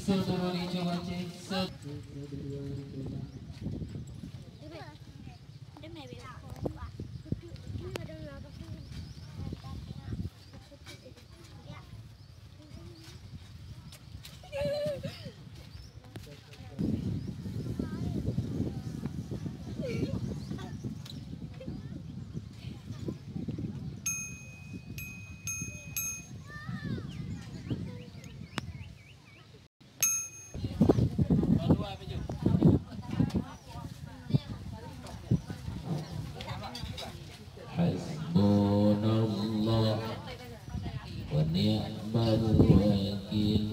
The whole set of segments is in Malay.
Seluruh dicoba cek. Hasbunallah wa ni'mal wakil,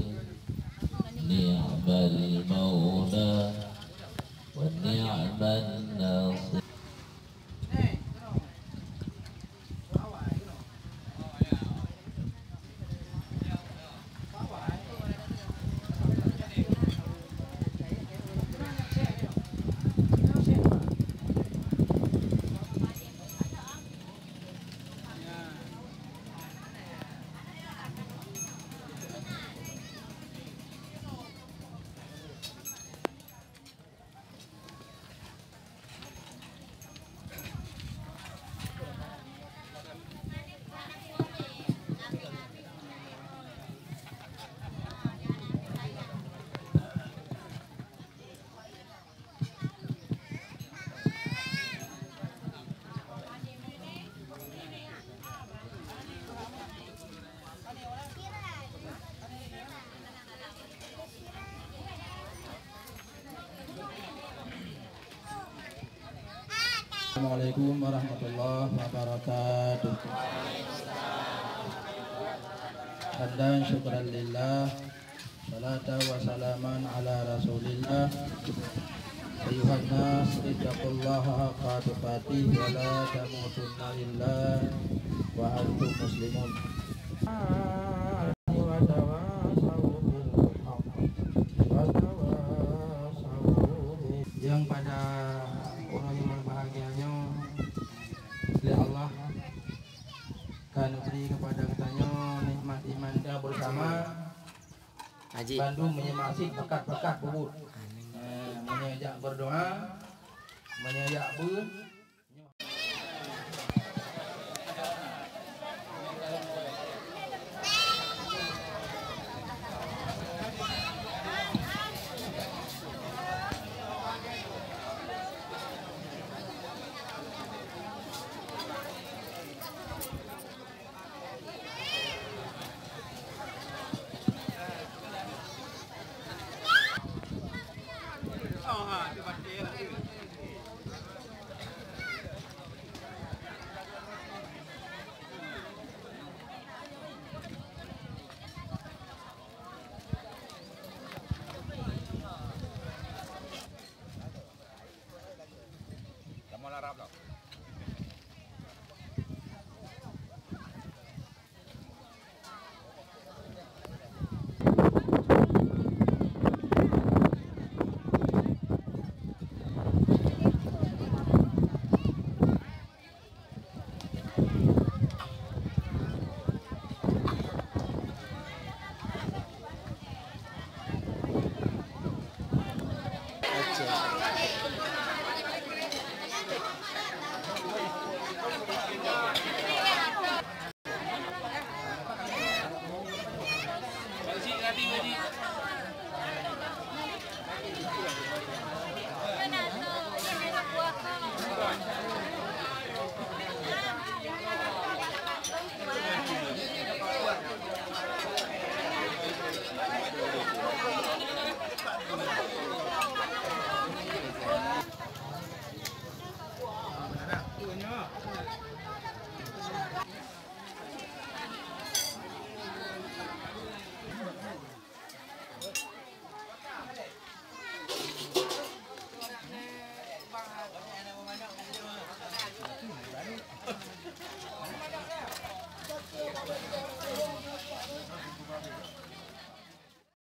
ni'mal maula wa ni'man nasir. Assalamualaikum warahmatullahi wabarakatuh. Hamdan syukran lillah, salatan wa salaman ala rasulillah. Ayuhan nas, ittaqullaha haqqa tuqatih wa la tamutunna illa wa antum muslimun. Yang pada orang yang berbahagianya oleh Allah kan beri kepada katanya nikmat iman dia bersama Bandung menyemasi berkat-berkat bubut, menyajak berdoa, menyajak ber.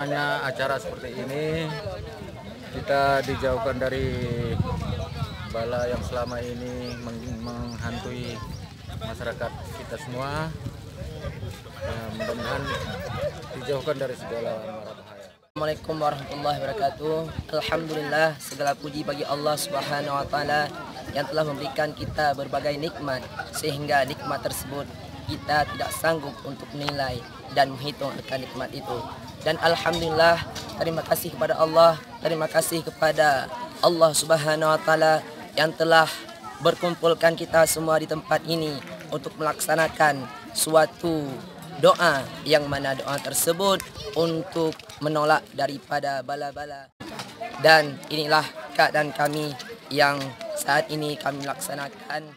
Hanya acara seperti ini kita dijauhkan dari bala yang selama ini menghantui masyarakat kita semua. Mudah-mudahan dijauhkan dari segala mara bahaya. Assalamualaikum warahmatullahi wabarakatuh. Alhamdulillah, segala puji bagi Allah Subhanahu wa taala yang telah memberikan kita berbagai nikmat, sehingga nikmat tersebut kita tidak sanggup untuk menilai dan menghitung akan nikmat itu. Dan alhamdulillah, terima kasih kepada Allah, terima kasih kepada Allah Subhanahu wa taala yang telah berkumpulkan kita semua di tempat ini untuk melaksanakan suatu doa, yang mana doa tersebut untuk menolak daripada bala-bala. Dan inilah keadaan kami yang saat ini kami laksanakan.